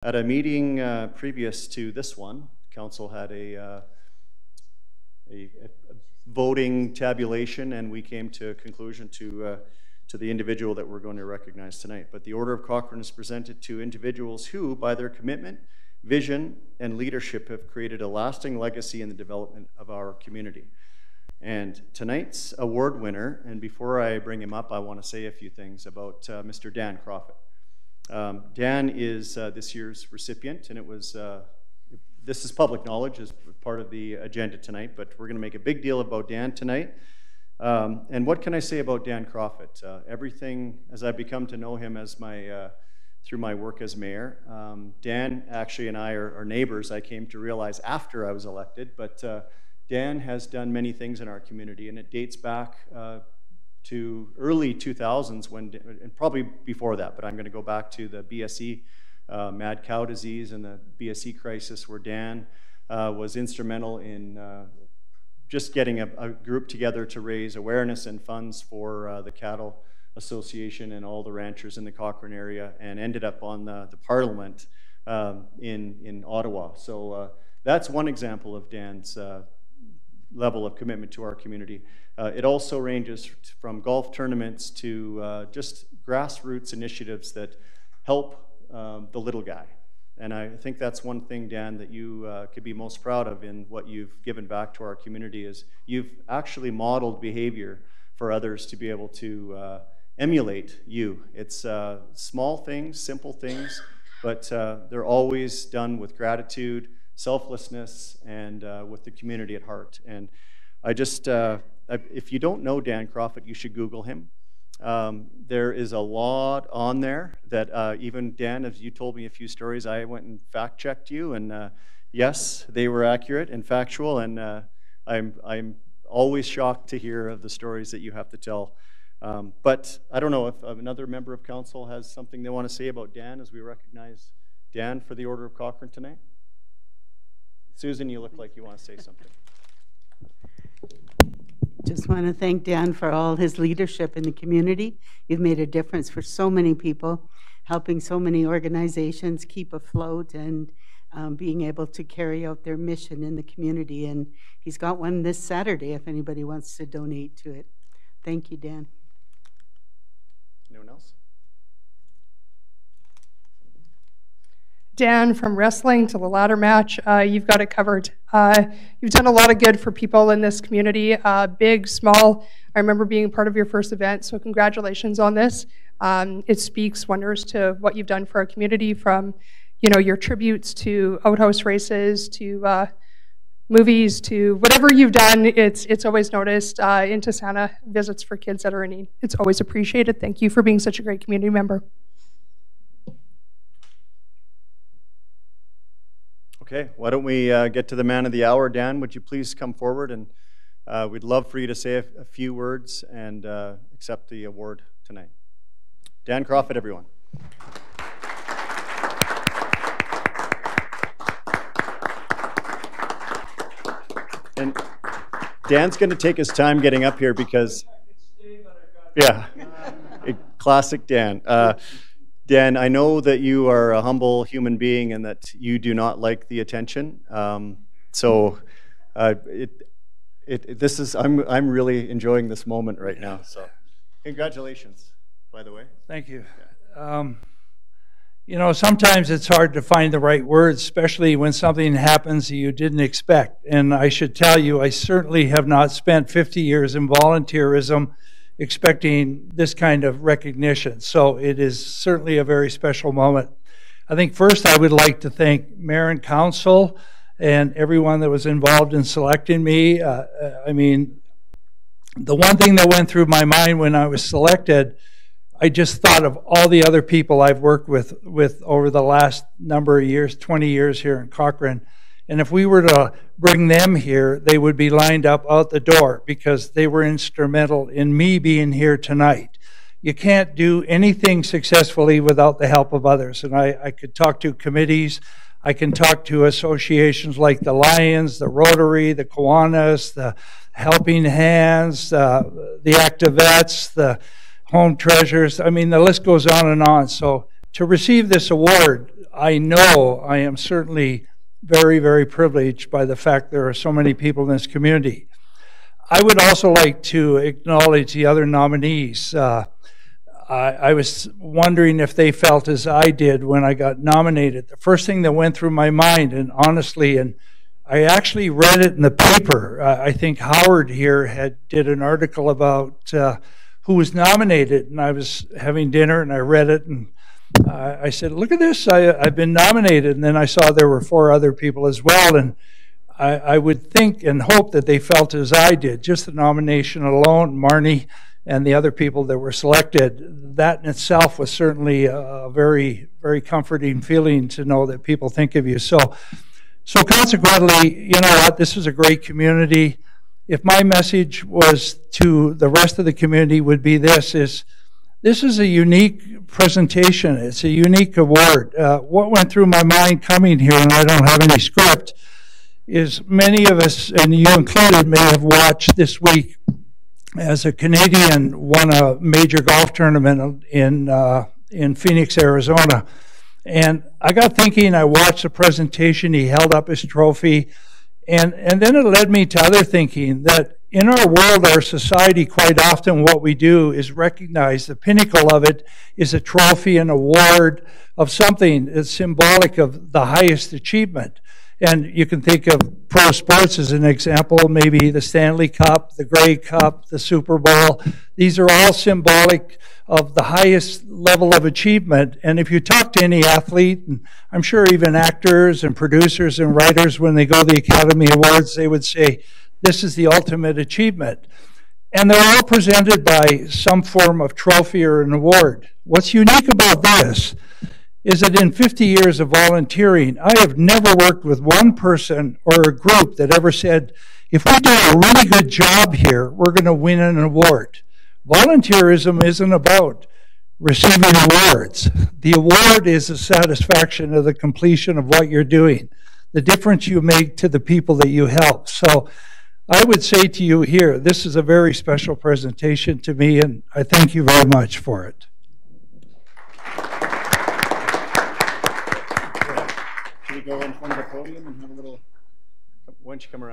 At a meeting previous to this one, Council had a voting tabulation, and we came to a conclusion to the individual that we're going to recognize tonight. But the Order of Cochrane is presented to individuals who, by their commitment, vision, and leadership, have created a lasting legacy in the development of our community. And tonight's award winner, and before I bring him up, I want to say a few things about Mr. Dan Kroffat. Dan is this year's recipient, and it was, this is public knowledge as part of the agenda tonight, but we're going to make a big deal about Dan tonight. And what can I say about Dan Kroffat? Everything, as I've become to know him as through my work as mayor, Dan actually and I are neighbors. I came to realize after I was elected, but Dan has done many things in our community, and it dates back to early 2000s, and probably before that, but I'm going to go back to the BSE, mad cow disease, and the BSE crisis, where Dan was instrumental in just getting a group together to raise awareness and funds for the Cattle Association and all the ranchers in the Cochrane area, and ended up on the Parliament in Ottawa. So that's one example of Dan's level of commitment to our community. It also ranges from golf tournaments to just grassroots initiatives that help the little guy. And I think that's one thing, Dan, that you could be most proud of in what you've given back to our community, is you've actually modeled behavior for others to be able to emulate you. It's small things, simple things, but they're always done with gratitude, selflessness, and with the community at heart. And I just, if you don't know Dan Kroffat, you should Google him. There is a lot on there that even Dan, as you told me a few stories, I went and fact-checked you, and yes, they were accurate and factual, and I'm always shocked to hear of the stories that you have to tell. But I don't know if another member of council has something they want to say about Dan as we recognize Dan for the Order of Cochrane tonight. Susan, you look like you want to say something. Just want to thank Dan for all his leadership in the community. You've made a difference for so many people, helping so many organizations keep afloat and being able to carry out their mission in the community. And he's got one this Saturday if anybody wants to donate to it. Thank you, Dan. Anyone else? Dan, from wrestling to the ladder match, you've got it covered. You've done a lot of good for people in this community, big, small. I remember being part of your first event, so congratulations on this. It speaks wonders to what you've done for our community, from your tributes to outhouse races to movies to whatever you've done. It's always noticed. Into Santa visits for kids that are in need. It's always appreciated. Thank you for being such a great community member. Okay, why don't we get to the man of the hour. Dan, would you please come forward, and we'd love for you to say a few words and accept the award tonight. Dan Kroffat, everyone. And Dan's going to take his time getting up here because, yeah, classic Dan. Dan, I know that you are a humble human being and that you do not like the attention. I'm really enjoying this moment right now. So, congratulations, by the way. Thank you. Yeah. Sometimes it's hard to find the right words, especially when something happens that you didn't expect. And I should tell you, I certainly have not spent 50 years in volunteerism expecting this kind of recognition. So it is certainly a very special moment. I think first I would like to thank Mayor and Council and everyone that was involved in selecting me. I mean, the one thing that went through my mind when I was selected, I just thought of all the other people I've worked with over the last number of years, 20 years here in Cochrane. And if we were to bring them here, they would be lined up out the door because they were instrumental in me being here tonight. You can't do anything successfully without the help of others. And I could talk to committees, I can talk to associations like the Lions, the Rotary, the Kiwanis, the Helping Hands, the Activettes, the Home Treasures. I mean, the list goes on and on. So to receive this award, I know I am certainly very, very privileged by the fact there are so many people in this community. I would also like to acknowledge the other nominees. I was wondering if they felt as I did when I got nominated. The first thing that went through my mind, and honestly, and I actually read it in the paper. I think Howard here did an article about who was nominated, and I was having dinner and I read it, and I said, look at this, I've been nominated. And then I saw there were 4 other people as well, and I would think and hope that they felt as I did. Just the nomination alone, Marnie and the other people that were selected, that in itself was certainly a very, very comforting feeling to know that people think of you. So consequently, you know what, this is a great community. If my message was to the rest of the community would be this is a unique presentation. It's a unique award. What went through my mind coming here, and I don't have any script, is many of us, and you included, may have watched this week as a Canadian won a major golf tournament in Phoenix, Arizona. And I got thinking, I watched the presentation, he held up his trophy, and then it led me to other thinking that in our world, our society, quite often what we do is recognize the pinnacle of it is a trophy, an award of something that's symbolic of the highest achievement. And you can think of pro sports as an example, maybe the Stanley Cup, the Grey Cup, the Super Bowl. These are all symbolic of the highest level of achievement. And if you talk to any athlete, and I'm sure even actors and producers and writers, when they go to the Academy Awards, they would say, this is the ultimate achievement. And they're all presented by some form of trophy or an award. What's unique about this is that in 50 years of volunteering, I have never worked with one person or a group that ever said, if we do a really good job here, we're going to win an award. Volunteerism isn't about receiving awards. The award is the satisfaction of the completion of what you're doing, the difference you make to the people that you help. So I would say to you here, this is a very special presentation to me, and I thank you very much for it. Should we go in front of the podium and have a little, why don't you come around?